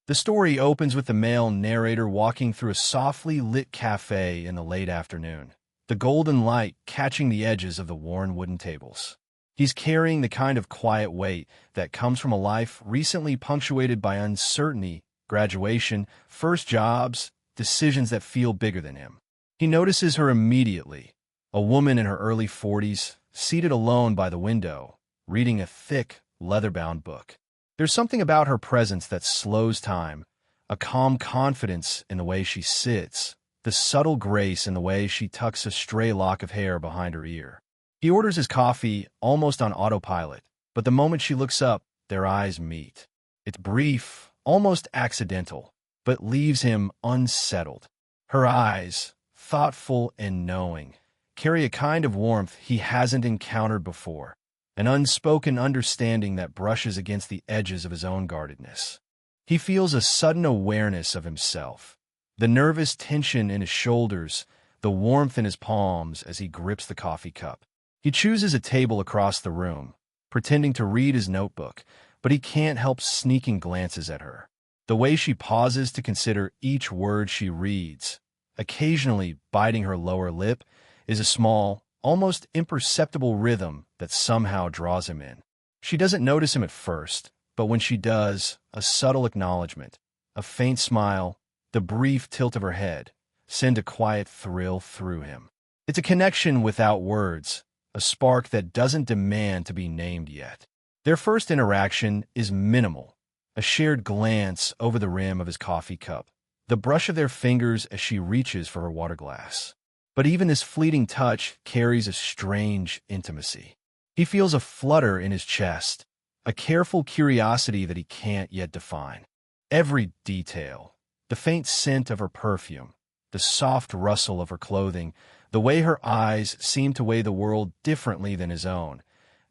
The story opens with the male narrator walking through a softly lit cafe in the late afternoon, the golden light catching the edges of the worn wooden tables. He's carrying the kind of quiet weight that comes from a life recently punctuated by uncertainty, graduation, first jobs, decisions that feel bigger than him. He notices her immediately, a woman in her early 40s, seated alone by the window, reading a thick, leather-bound book. There's something about her presence that slows time, a calm confidence in the way she sits, the subtle grace in the way she tucks a stray lock of hair behind her ear. He orders his coffee almost on autopilot, but the moment she looks up, their eyes meet. It's brief, almost accidental, but leaves him unsettled. Her eyes, thoughtful and knowing, carry a kind of warmth he hasn't encountered before, an unspoken understanding that brushes against the edges of his own guardedness. He feels a sudden awareness of himself, the nervous tension in his shoulders, the warmth in his palms as he grips the coffee cup. He chooses a table across the room, pretending to read his notebook, but he can't help sneaking glances at her. The way she pauses to consider each word she reads, occasionally biting her lower lip, is a small, almost imperceptible rhythm that somehow draws him in. She doesn't notice him at first, but when she does, a subtle acknowledgement, a faint smile, the brief tilt of her head, send a quiet thrill through him. It's a connection without words, a spark that doesn't demand to be named yet. Their first interaction is minimal, a shared glance over the rim of his coffee cup, the brush of their fingers as she reaches for her water glass. But even this fleeting touch carries a strange intimacy. He feels a flutter in his chest, a careful curiosity that he can't yet define. Every detail, the faint scent of her perfume, the soft rustle of her clothing, the way her eyes seem to weigh the world differently than his own,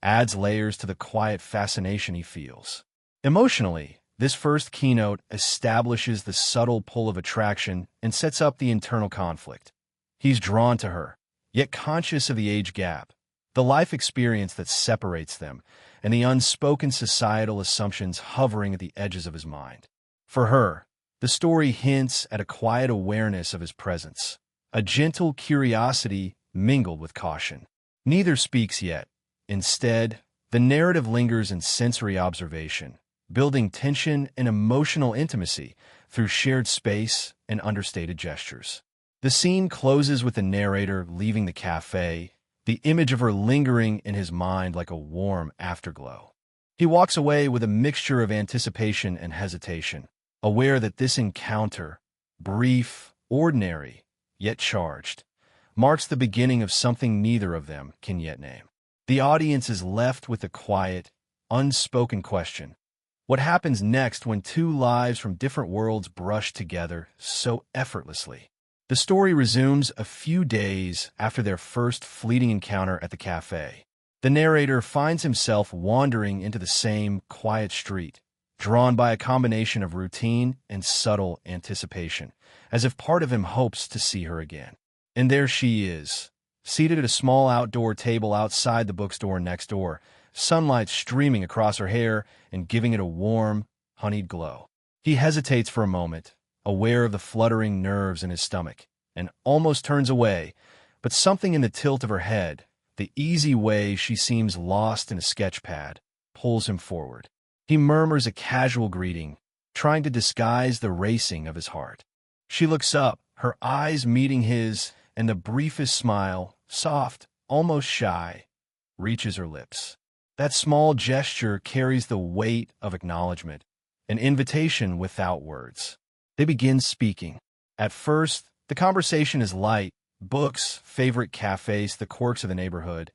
adds layers to the quiet fascination he feels. Emotionally, this first keynote establishes the subtle pull of attraction and sets up the internal conflict. He's drawn to her, yet conscious of the age gap, the life experience that separates them, and the unspoken societal assumptions hovering at the edges of his mind. For her, the story hints at a quiet awareness of his presence, a gentle curiosity mingled with caution. Neither speaks yet. Instead, the narrative lingers in sensory observation, building tension and emotional intimacy through shared space and understated gestures. The scene closes with the narrator leaving the cafe, the image of her lingering in his mind like a warm afterglow. He walks away with a mixture of anticipation and hesitation, aware that this encounter, brief, ordinary, yet charged, marks the beginning of something neither of them can yet name. The audience is left with a quiet, unspoken question. What happens next when two lives from different worlds brush together so effortlessly? The story resumes a few days after their first fleeting encounter at the cafe. The narrator finds himself wandering into the same quiet street, drawn by a combination of routine and subtle anticipation, as if part of him hopes to see her again. And there she is, seated at a small outdoor table outside the bookstore next door, sunlight streaming across her hair and giving it a warm, honeyed glow. He hesitates for a moment, aware of the fluttering nerves in his stomach, and almost turns away, but something in the tilt of her head, the easy way she seems lost in a sketch pad, pulls him forward. He murmurs a casual greeting, trying to disguise the racing of his heart. She looks up, her eyes meeting his, and the briefest smile, soft, almost shy, reaches her lips. That small gesture carries the weight of acknowledgement, an invitation without words. They begin speaking. At first, the conversation is light, books, favorite cafes, the quirks of the neighborhood,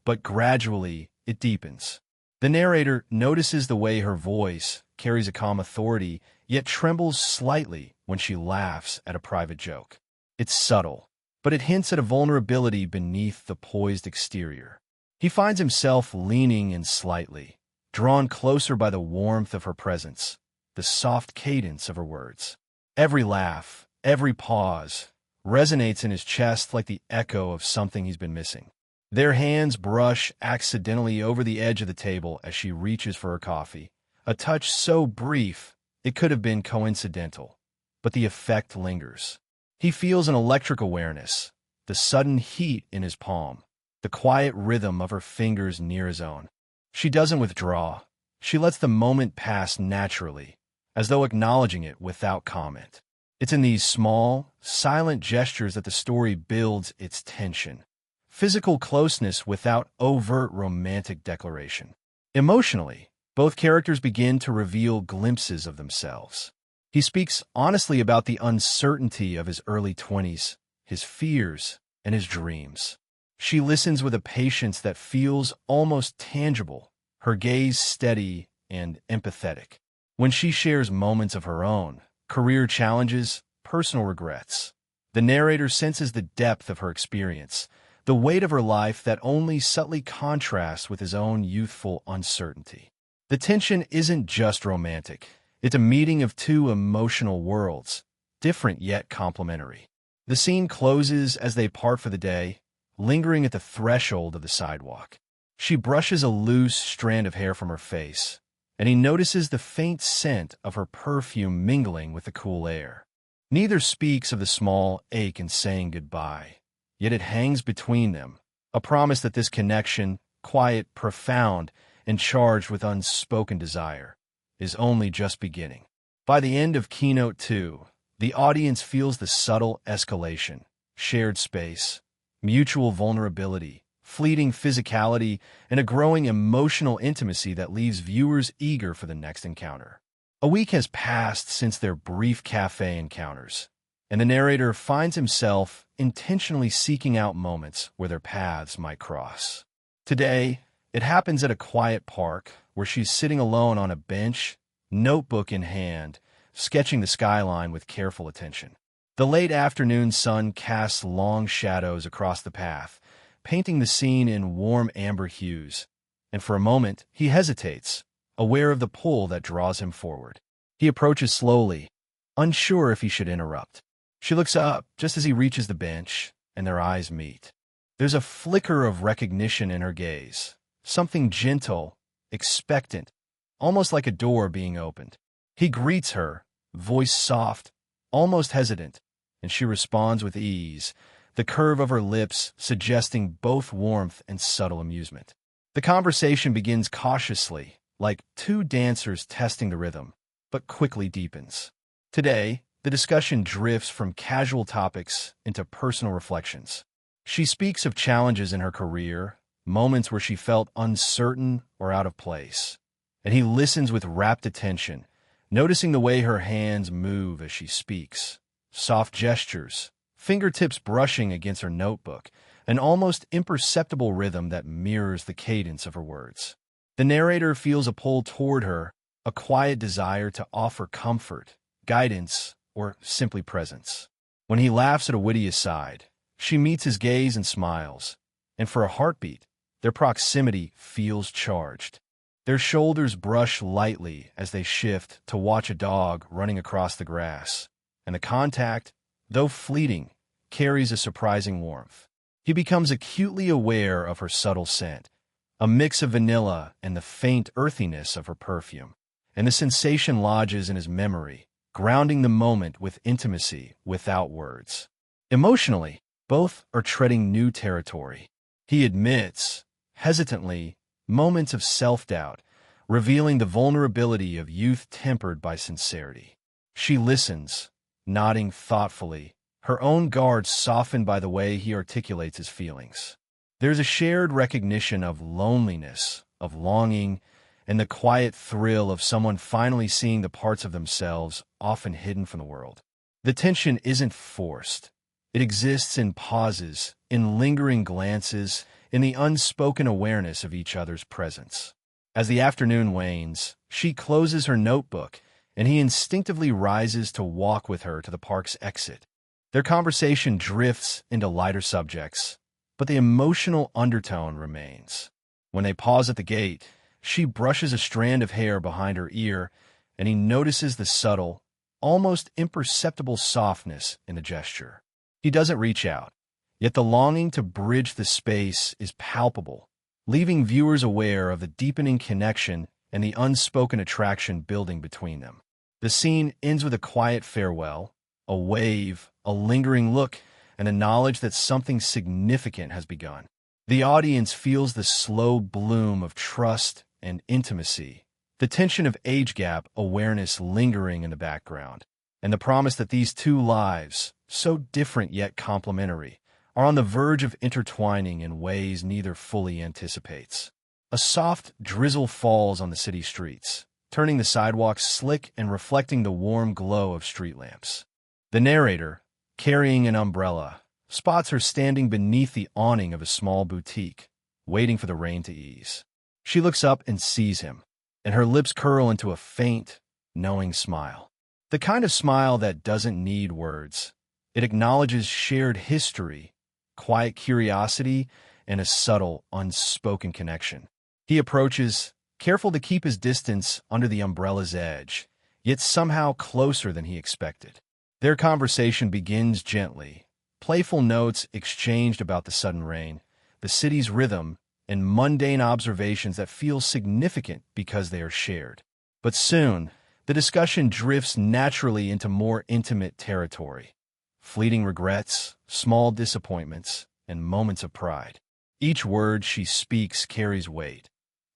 but gradually it deepens. The narrator notices the way her voice carries a calm authority, yet trembles slightly when she laughs at a private joke. It's subtle, but it hints at a vulnerability beneath the poised exterior. He finds himself leaning in slightly, drawn closer by the warmth of her presence, the soft cadence of her words. Every laugh, every pause, resonates in his chest like the echo of something he's been missing. Their hands brush accidentally over the edge of the table as she reaches for her coffee, a touch so brief It could have been coincidental, but the effect lingers. He feels an electric awareness, the sudden heat in his palm, the quiet rhythm of her fingers near his own. She doesn't withdraw. She lets the moment pass naturally, as though acknowledging it without comment. It's in these small, silent gestures that the story builds its tension. Physical closeness without overt romantic declaration. Emotionally, both characters begin to reveal glimpses of themselves. He speaks honestly about the uncertainty of his early 20s, his fears, and his dreams. She listens with a patience that feels almost tangible, her gaze steady and empathetic. When she shares moments of her own, career challenges, personal regrets, the narrator senses the depth of her experience, the weight of her life that only subtly contrasts with his own youthful uncertainty. The tension isn't just romantic. It's a meeting of two emotional worlds, different yet complementary. The scene closes as they part for the day, lingering at the threshold of the sidewalk. She brushes a loose strand of hair from her face, and he notices the faint scent of her perfume mingling with the cool air. Neither speaks of the small ache in saying goodbye, yet it hangs between them, a promise that this connection, quiet, profound, and charged with unspoken desire, is only just beginning. By the end of Keynote 2, the audience feels the subtle escalation, shared space, mutual vulnerability, fleeting physicality, and a growing emotional intimacy that leaves viewers eager for the next encounter. A week has passed since their brief cafe encounters, and the narrator finds himself intentionally seeking out moments where their paths might cross. Today, it happens at a quiet park where she's sitting alone on a bench, notebook in hand, sketching the skyline with careful attention. The late afternoon sun casts long shadows across the path, painting the scene in warm amber hues, and for a moment he hesitates, aware of the pull that draws him forward. He approaches slowly, unsure if he should interrupt. She looks up just as he reaches the bench, and their eyes meet. There's a flicker of recognition in her gaze, something gentle, expectant, almost like a door being opened. He greets her, voice soft, almost hesitant, and she responds with ease, the curve of her lips suggesting both warmth and subtle amusement. The conversation begins cautiously, like two dancers testing the rhythm, but quickly deepens. Today, the discussion drifts from casual topics into personal reflections. She speaks of challenges in her career, moments where she felt uncertain or out of place, and he listens with rapt attention, noticing the way her hands move as she speaks. Soft gestures, fingertips brushing against her notebook, an almost imperceptible rhythm that mirrors the cadence of her words. The narrator feels a pull toward her, a quiet desire to offer comfort, guidance, or simply presence. When he laughs at a witty aside, she meets his gaze and smiles, and for a heartbeat, their proximity feels charged. Their shoulders brush lightly as they shift to watch a dog running across the grass, and the contact, though fleeting, carries a surprising warmth. He becomes acutely aware of her subtle scent, a mix of vanilla and the faint earthiness of her perfume, and the sensation lodges in his memory, grounding the moment with intimacy without words. Emotionally, both are treading new territory. He admits, hesitantly, moments of self-doubt, revealing the vulnerability of youth tempered by sincerity. She listens, nodding thoughtfully, her own guard softened by the way he articulates his feelings. There's a shared recognition of loneliness, of longing, and the quiet thrill of someone finally seeing the parts of themselves often hidden from the world. The tension isn't forced. It exists in pauses, in lingering glances, in the unspoken awareness of each other's presence. As the afternoon wanes, she closes her notebook, and he instinctively rises to walk with her to the park's exit. Their conversation drifts into lighter subjects, but the emotional undertone remains. When they pause at the gate, she brushes a strand of hair behind her ear, and he notices the subtle, almost imperceptible softness in the gesture. He doesn't reach out, yet the longing to bridge the space is palpable, leaving viewers aware of the deepening connection and the unspoken attraction building between them. The scene ends with a quiet farewell, a wave, a lingering look, and a knowledge that something significant has begun. The audience feels the slow bloom of trust and intimacy, the tension of age gap awareness lingering in the background, and the promise that these two lives, so different yet complementary, are on the verge of intertwining in ways neither fully anticipates. A soft drizzle falls on the city streets, turning the sidewalks slick and reflecting the warm glow of street lamps. The narrator, carrying an umbrella, spots her standing beneath the awning of a small boutique, waiting for the rain to ease. She looks up and sees him, and her lips curl into a faint, knowing smile. The kind of smile that doesn't need words. It acknowledges shared history, quiet curiosity, and a subtle, unspoken connection. He approaches, careful to keep his distance under the umbrella's edge, yet somehow closer than he expected. Their conversation begins gently, playful notes exchanged about the sudden rain, the city's rhythm, and mundane observations that feel significant because they are shared. But soon, the discussion drifts naturally into more intimate territory. Fleeting regrets, small disappointments, and moments of pride. Each word she speaks carries weight,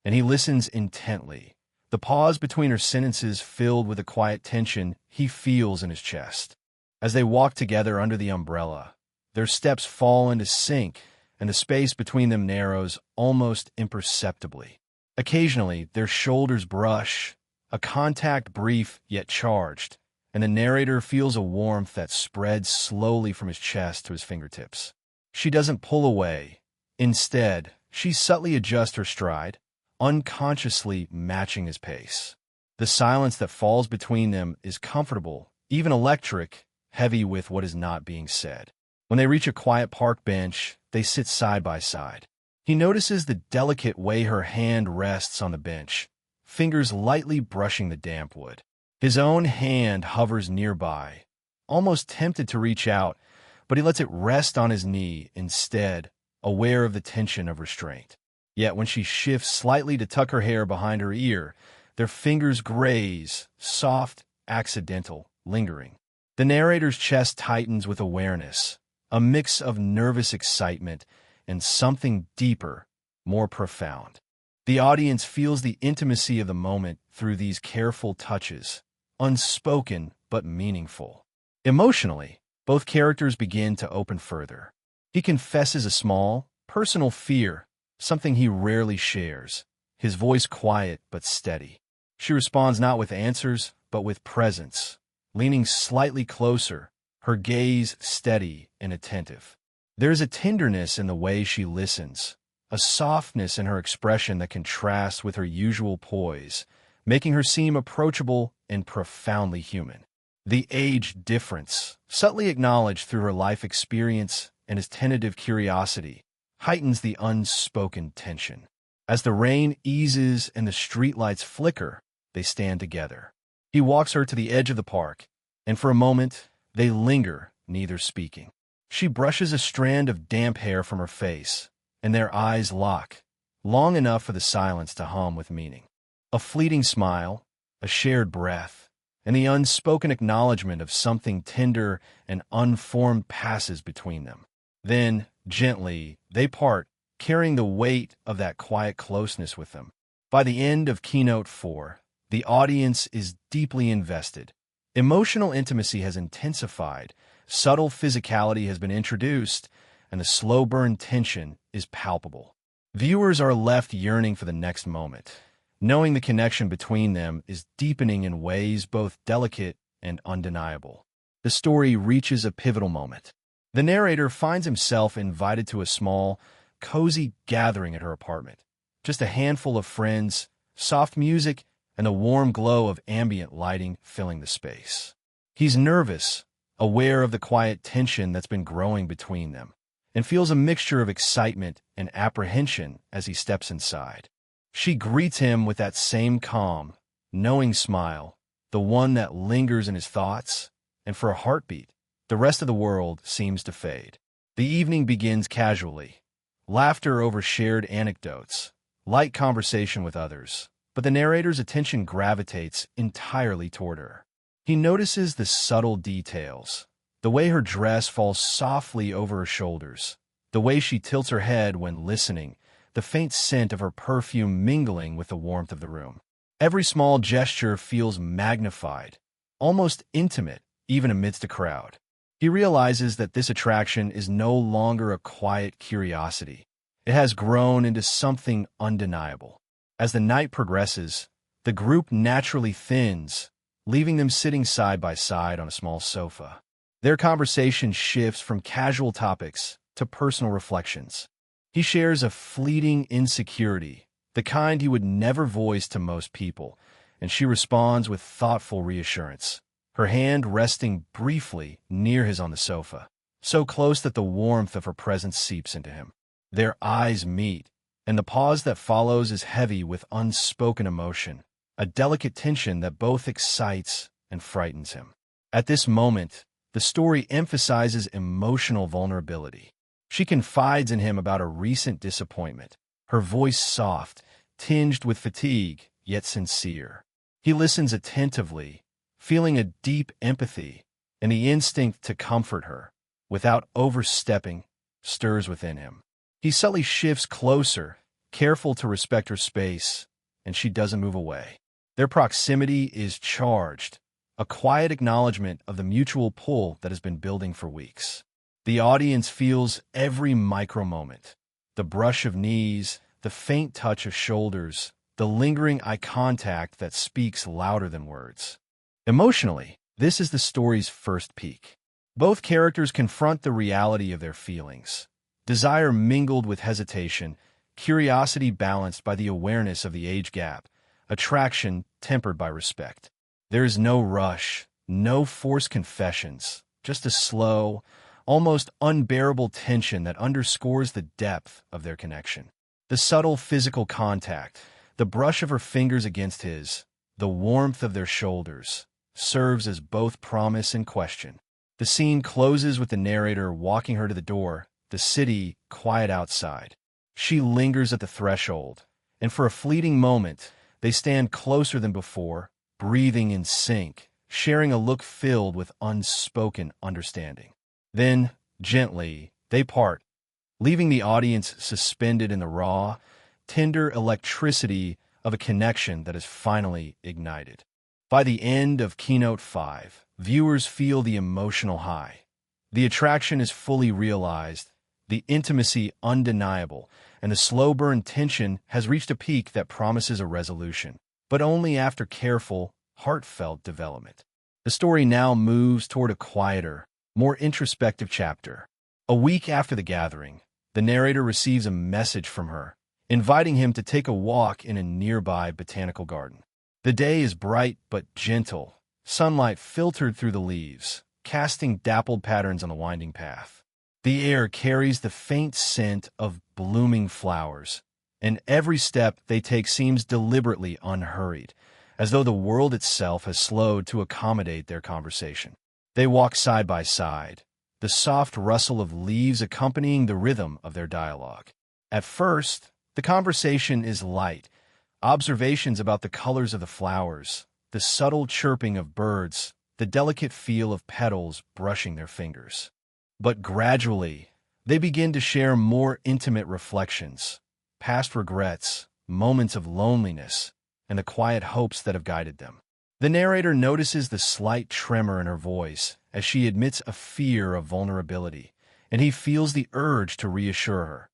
and he listens intently, the pause between her sentences filled with a quiet tension he feels in his chest. As they walk together under the umbrella, their steps fall into sync, and the space between them narrows almost imperceptibly. Occasionally, their shoulders brush, a contact brief yet charged, and the narrator feels a warmth that spreads slowly from his chest to his fingertips. She doesn't pull away. Instead, she subtly adjusts her stride, unconsciously matching his pace. The silence that falls between them is comfortable, even electric, heavy with what is not being said. When they reach a quiet park bench, they sit side by side. He notices the delicate way her hand rests on the bench, fingers lightly brushing the damp wood. His own hand hovers nearby, almost tempted to reach out, but he lets it rest on his knee instead, aware of the tension of restraint. Yet when she shifts slightly to tuck her hair behind her ear, their fingers graze, soft, accidental, lingering. The narrator's chest tightens with awareness, a mix of nervous excitement and something deeper, more profound. The audience feels the intimacy of the moment through these careful touches, unspoken but meaningful. Emotionally, both characters begin to open further. He confesses a small, personal fear, something he rarely shares, his voice quiet but steady. She responds not with answers, but with presence, leaning slightly closer, her gaze steady and attentive. There is a tenderness in the way she listens, a softness in her expression that contrasts with her usual poise, making her seem approachable and profoundly human. The age difference, subtly acknowledged through her life experience and his tentative curiosity, heightens the unspoken tension. As the rain eases and the streetlights flicker, they stand together. He walks her to the edge of the park, and for a moment, they linger, neither speaking. She brushes a strand of damp hair from her face, and their eyes lock, long enough for the silence to hum with meaning. A fleeting smile, a shared breath, and the unspoken acknowledgement of something tender and unformed passes between them. Then, gently, they part, carrying the weight of that quiet closeness with them. By the end of Keynote 4, the audience is deeply invested. Emotional intimacy has intensified, subtle physicality has been introduced, and the slow-burn tension is palpable. Viewers are left yearning for the next moment, knowing the connection between them is deepening in ways both delicate and undeniable. The story reaches a pivotal moment. The narrator finds himself invited to a small, cozy gathering at her apartment. Just a handful of friends, soft music, and the warm glow of ambient lighting filling the space. He's nervous, aware of the quiet tension that's been growing between them, and feels a mixture of excitement and apprehension as he steps inside. She greets him with that same calm, knowing smile, the one that lingers in his thoughts, and for a heartbeat, the rest of the world seems to fade. The evening begins casually, laughter over shared anecdotes, light conversation with others, but the narrator's attention gravitates entirely toward her. He notices the subtle details, the way her dress falls softly over her shoulders, the way she tilts her head when listening, the faint scent of her perfume mingling with the warmth of the room. Every small gesture feels magnified, almost intimate, even amidst a crowd. He realizes that this attraction is no longer a quiet curiosity. It has grown into something undeniable. As the night progresses, the group naturally thins, leaving them sitting side by side on a small sofa. Their conversation shifts from casual topics to personal reflections. He shares a fleeting insecurity, the kind he would never voice to most people, and she responds with thoughtful reassurance, her hand resting briefly near his on the sofa, so close that the warmth of her presence seeps into him. Their eyes meet, and the pause that follows is heavy with unspoken emotion, a delicate tension that both excites and frightens him. At this moment, the story emphasizes emotional vulnerability. She confides in him about a recent disappointment, her voice soft, tinged with fatigue, yet sincere. He listens attentively, feeling a deep empathy, and the instinct to comfort her, without overstepping, stirs within him. He subtly shifts closer, careful to respect her space, and she doesn't move away. Their proximity is charged, a quiet acknowledgement of the mutual pull that has been building for weeks. The audience feels every micro-moment, the brush of knees, the faint touch of shoulders, the lingering eye contact that speaks louder than words. Emotionally, this is the story's first peak. Both characters confront the reality of their feelings. Desire mingled with hesitation, curiosity balanced by the awareness of the age gap, attraction tempered by respect. There is no rush, no forced confessions, just a slow, almost unbearable tension that underscores the depth of their connection. The subtle physical contact, the brush of her fingers against his, the warmth of their shoulders, serves as both promise and question. The scene closes with the narrator walking her to the door, the city quiet outside. She lingers at the threshold, and for a fleeting moment, they stand closer than before, breathing in sync, sharing a look filled with unspoken understanding. Then, gently, they part, leaving the audience suspended in the raw, tender electricity of a connection that is finally ignited. By the end of Keynote 5, viewers feel the emotional high. The attraction is fully realized, the intimacy undeniable, and the slow-burn tension has reached a peak that promises a resolution, but only after careful, heartfelt development. The story now moves toward a quieter, more introspective chapter. A week after the gathering, the narrator receives a message from her, inviting him to take a walk in a nearby botanical garden. The day is bright but gentle, sunlight filtered through the leaves, casting dappled patterns on the winding path. The air carries the faint scent of blooming flowers, and every step they take seems deliberately unhurried, as though the world itself has slowed to accommodate their conversation. They walk side by side, the soft rustle of leaves accompanying the rhythm of their dialogue. At first, the conversation is light, observations about the colors of the flowers, the subtle chirping of birds, the delicate feel of petals brushing their fingers. But gradually, they begin to share more intimate reflections, past regrets, moments of loneliness, and the quiet hopes that have guided them. The narrator notices the slight tremor in her voice as she admits a fear of vulnerability, and he feels the urge to reassure her,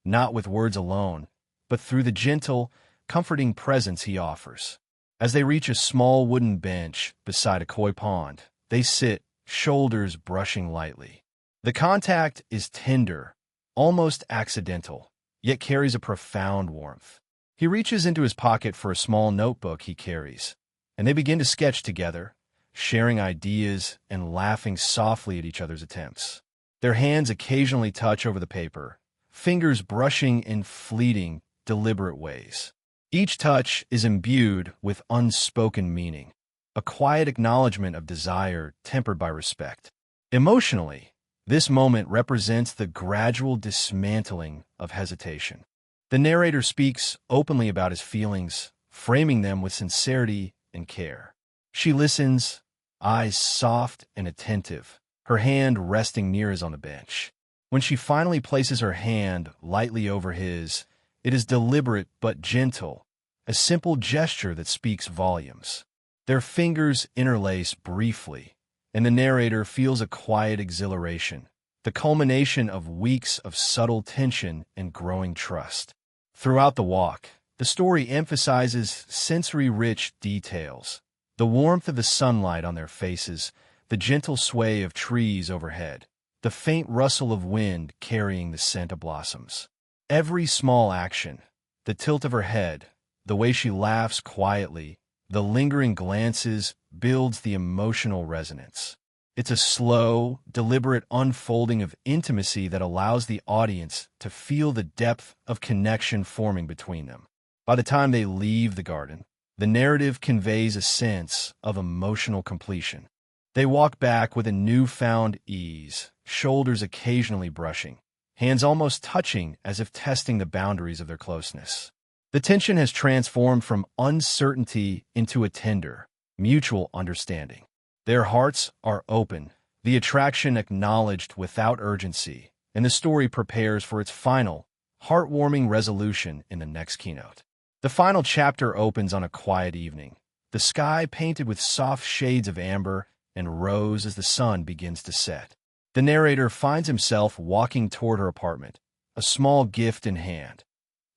not with words alone, but through the gentle, comforting presence he offers. As they reach a small wooden bench beside a koi pond, they sit, shoulders brushing lightly. The contact is tender, almost accidental, yet carries a profound warmth. He reaches into his pocket for a small notebook he carries, and they begin to sketch together, sharing ideas and laughing softly at each other's attempts. Their hands occasionally touch over the paper, fingers brushing in fleeting, deliberate ways. Each touch is imbued with unspoken meaning, a quiet acknowledgement of desire tempered by respect. Emotionally, this moment represents the gradual dismantling of hesitation. The narrator speaks openly about his feelings, framing them with sincerity and care. She listens, eyes soft and attentive, her hand resting near his on the bench. When she finally places her hand lightly over his, it is deliberate but gentle, a simple gesture that speaks volumes. Their fingers interlace briefly, and the narrator feels a quiet exhilaration, the culmination of weeks of subtle tension and growing trust. Throughout the walk, the story emphasizes sensory-rich details, the warmth of the sunlight on their faces, the gentle sway of trees overhead, the faint rustle of wind carrying the scent of blossoms. Every small action, the tilt of her head, the way she laughs quietly, the lingering glances, builds the emotional resonance. It's a slow, deliberate unfolding of intimacy that allows the audience to feel the depth of connection forming between them. By the time they leave the garden, the narrative conveys a sense of emotional completion. They walk back with a newfound ease, shoulders occasionally brushing, hands almost touching as if testing the boundaries of their closeness. The tension has transformed from uncertainty into a tender, mutual understanding. Their hearts are open, the attraction acknowledged without urgency, and the story prepares for its final, heartwarming resolution in the next keynote. The final chapter opens on a quiet evening, the sky painted with soft shades of amber and rose as the sun begins to set. The narrator finds himself walking toward her apartment, a small gift in hand.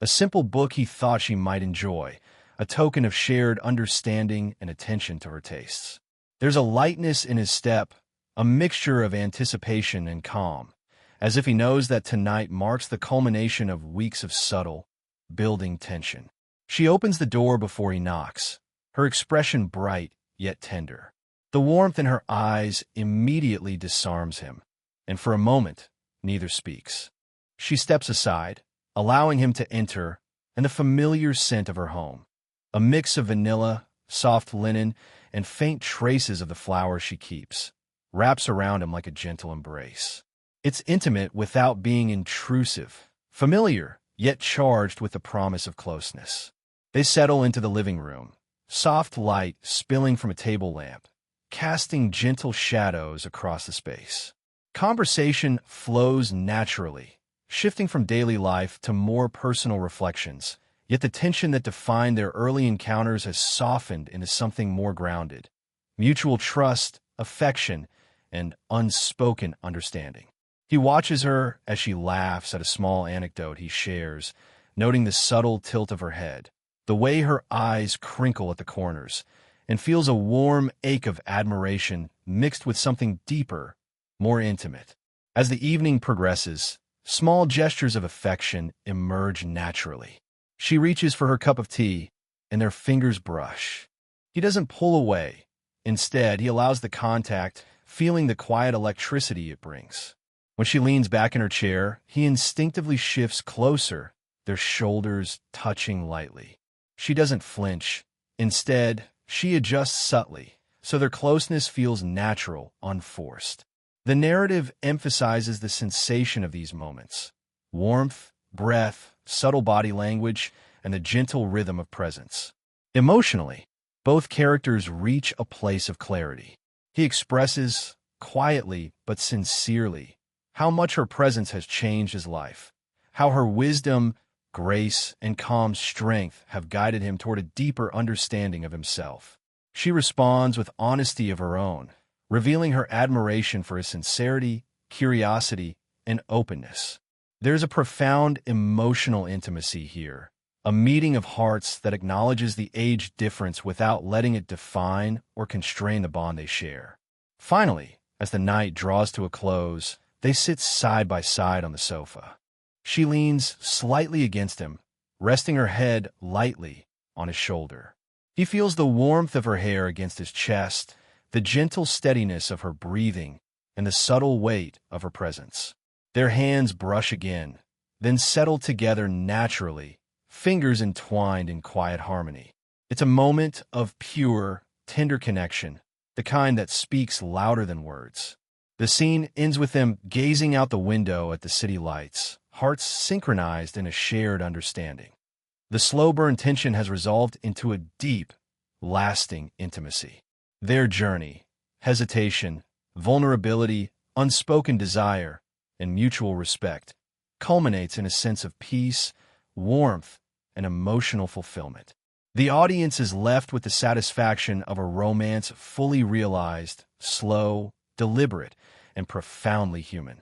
A simple book he thought she might enjoy, a token of shared understanding and attention to her tastes. There's a lightness in his step, a mixture of anticipation and calm, as if he knows that tonight marks the culmination of weeks of subtle, building tension. She opens the door before he knocks, her expression bright yet tender. The warmth in her eyes immediately disarms him, and for a moment, neither speaks. She steps aside, allowing him to enter, and the familiar scent of her home, a mix of vanilla, soft linen, and faint traces of the flowers she keeps, wraps around him like a gentle embrace. It's intimate without being intrusive, familiar, yet charged with the promise of closeness. They settle into the living room, soft light spilling from a table lamp, casting gentle shadows across the space. Conversation flows naturally, shifting from daily life to more personal reflections, yet the tension that defined their early encounters has softened into something more grounded. Mutual trust, affection, and unspoken understanding. He watches her as she laughs at a small anecdote he shares, noting the subtle tilt of her head, the way her eyes crinkle at the corners, and feels a warm ache of admiration mixed with something deeper, more intimate. As the evening progresses, small gestures of affection emerge naturally. She reaches for her cup of tea, and their fingers brush. He doesn't pull away. Instead, he allows the contact, feeling the quiet electricity it brings. When she leans back in her chair, he instinctively shifts closer, their shoulders touching lightly. She doesn't flinch. Instead, she adjusts subtly, so their closeness feels natural, unforced. The narrative emphasizes the sensation of these moments: warmth, breath, subtle body language, and the gentle rhythm of presence. Emotionally, both characters reach a place of clarity. He expresses, quietly but sincerely, how much her presence has changed his life, how her wisdom, grace, and calm strength have guided him toward a deeper understanding of himself. She responds with honesty of her own, revealing her admiration for his sincerity, curiosity, and openness. There's a profound emotional intimacy here, a meeting of hearts that acknowledges the age difference without letting it define or constrain the bond they share. Finally, as the night draws to a close, they sit side by side on the sofa. She leans slightly against him, resting her head lightly on his shoulder. He feels the warmth of her hair against his chest, the gentle steadiness of her breathing, and the subtle weight of her presence. Their hands brush again, then settle together naturally, fingers entwined in quiet harmony. It's a moment of pure, tender connection, the kind that speaks louder than words. The scene ends with them gazing out the window at the city lights, hearts synchronized in a shared understanding. The slow-burn tension has resolved into a deep, lasting intimacy. Their journey, hesitation, vulnerability, unspoken desire, and mutual respect, culminates in a sense of peace, warmth, and emotional fulfillment. The audience is left with the satisfaction of a romance fully realized, slow, deliberate, and profoundly human.